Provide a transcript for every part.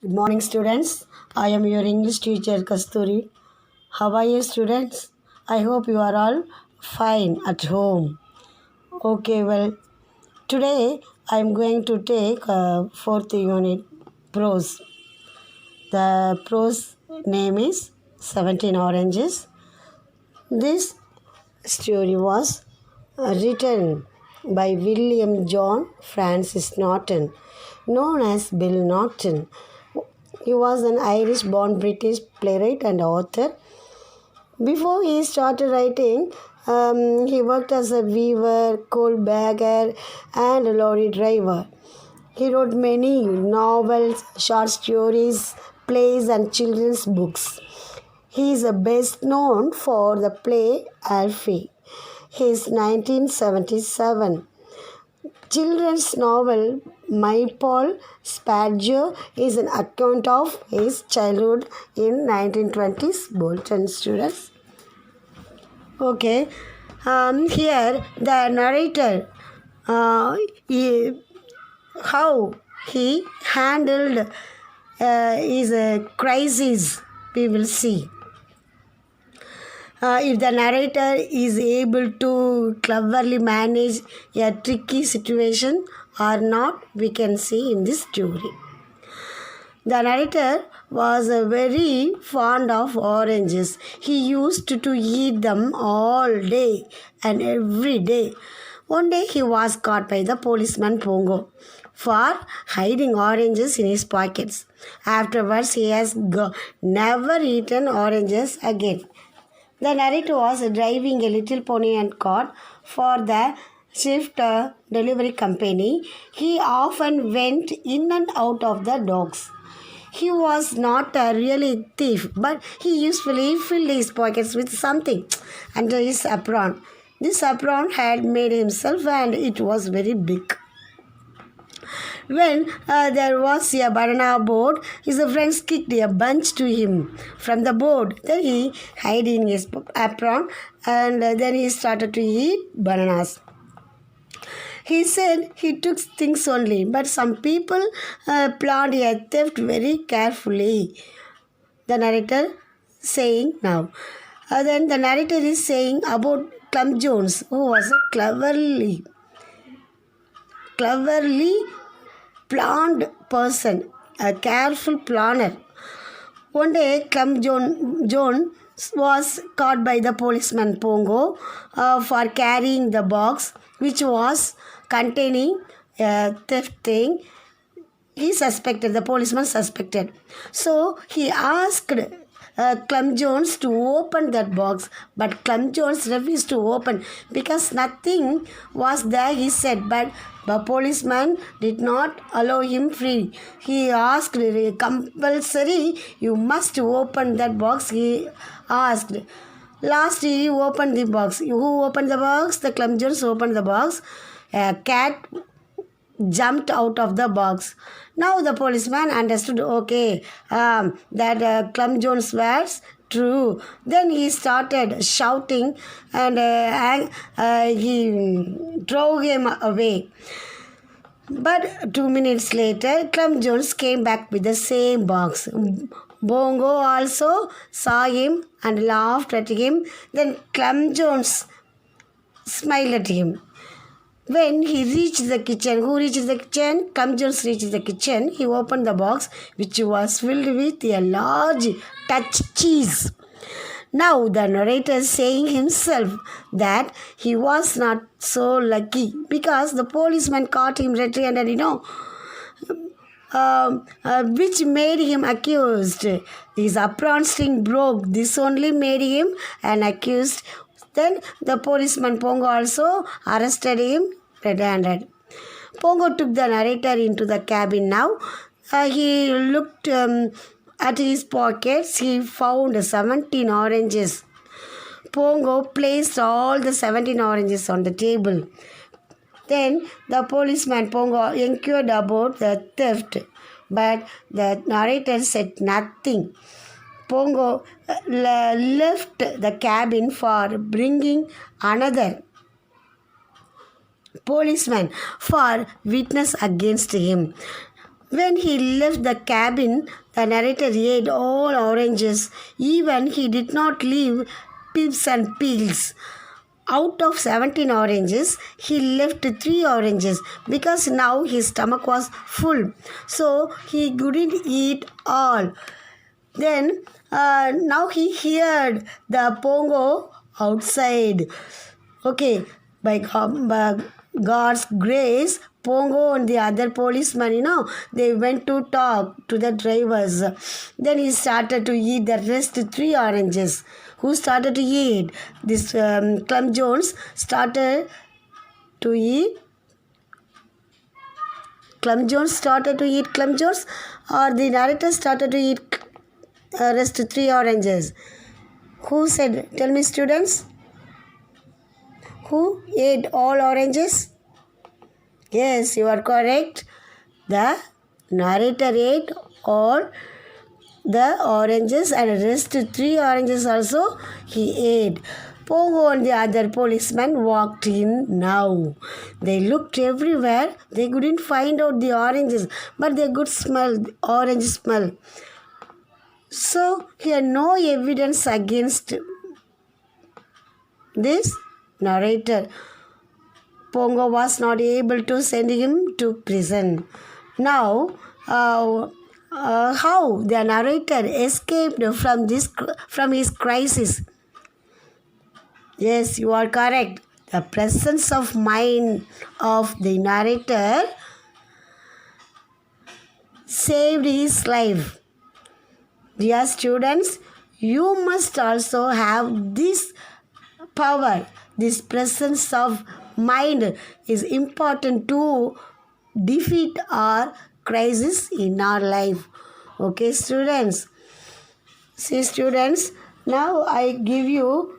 Good morning, students. I am your English teacher, Kasturi. How are you, students? I hope you are all fine at home. Okay, well, today I am going to take fourth unit prose. The prose name is 17 Oranges. This story was written by William John Francis Norton, known as Bill Norton. He was an Irish born British playwright and author. Before he started writing, he worked as a weaver, coal bagger, and a lorry driver. He wrote many novels, short stories, plays, and children's books. He is best known for the play Alfie. His 1977 children's novel My Paul Spadger is an account of his childhood in 1920s Bolton students. Okay, here the narrator uh, he, how he handled his crisis we will see. If the narrator is able to cleverly manage a tricky situation or not, we can see in this story. The narrator was very fond of oranges. He used to eat them all day and every day. One day he was caught by the policeman Pongo for hiding oranges in his pockets. Afterwards, he has never eaten oranges again. The narrator was driving a little pony and cart for the Swift delivery company. He often went in and out of the docks. He was not a really thief, but he usually filled his pockets with something under his apron. This apron had made himself and it was very big. When there was a banana boat, his friends kicked a bunch to him from the boat. Then he hid in his apron and then he started to eat bananas. He said he took things only, but some people planned a theft very carefully. The narrator saying now. Then the narrator is saying about Clum Jones, who was a cleverly planned person, a careful planner. One day, John was caught by the policeman Pongo for carrying the box which was containing a theft thing. The policeman suspected. So he asked Clum Jones to open that box, but Clum Jones refused to open because nothing was there, he said. But the policeman did not allow him free. He asked compulsory, you must open that box, he asked. Last he opened the box. Who opened the box? The Clum Jones opened the box. A cat jumped out of the box. Now the policeman understood, that Clum Jones was true. Then he started shouting and he drove him away. But 2 minutes later, Clum Jones came back with the same box. Bongo also saw him and laughed at him. Then Clum Jones smiled at him. When he reached the kitchen, who reached the kitchen? Clum Jones reached the kitchen. He opened the box, which was filled with a large touch cheese. Now the narrator is saying himself that he was not so lucky because the policeman caught him red-handed, which made him accused. His apron string broke. This only made him an accused. Then the policeman Pongo also arrested him red-handed. Pongo took the narrator into the cabin now. He looked at his pockets. He found 17 oranges. Pongo placed all the 17 oranges on the table. Then the policeman Pongo inquired about the theft, but the narrator said nothing. Pongo left the cabin for bringing another policeman for witness against him. When he left the cabin, the narrator ate all oranges. Even he did not leave pips and peels. Out of 17 oranges, he left 3 oranges because now his stomach was full. So he couldn't eat all. Then now he heard the pongo outside. Okay, by God's grace, Pongo and the other policemen, they went to talk to the drivers. Then he started to eat the rest 3 oranges. Who started to eat? This Clem Jones started to eat. Clem Jones started to eat Clem Jones, or the narrator started to eat rest 3 oranges. Who said? Tell me, students. Who ate all oranges? Yes, you are correct. The narrator ate all the oranges and rest 3 oranges also he ate. Pongo and the other policemen walked in now. They looked everywhere. They couldn't find out the oranges, but they could smell the orange smell. So he had no evidence against this narrator. Pongo was not able to send him to prison. Now, how the narrator escaped from his crisis? Yes, you are correct. The presence of mind of the narrator saved his life. Dear students, you must also have this power. This presence of mind is important to defeat our crisis in our life. Okay, students. See, students, now I give you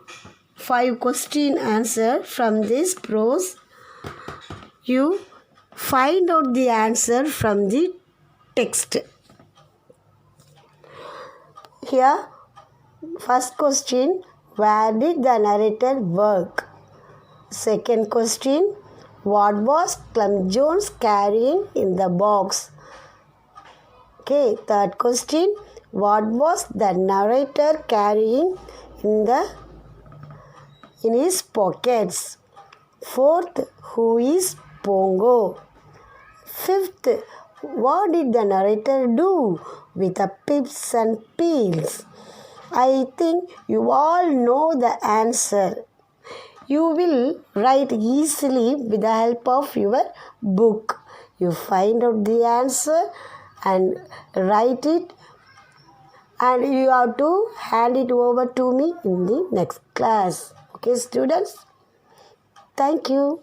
5 question answer from this prose. You find out the answer from the text. Here, first question, where did the narrator work? Second question, what was Clem Jones carrying in the box? Okay, third question, what was the narrator carrying in his pockets? Fourth, who is Pongo? Fifth, what did the narrator do with the pips and peels? I think you all know the answer. You will write easily with the help of your book. You find out the answer and write it, and you have to hand it over to me in the next class. Okay, students? Thank you.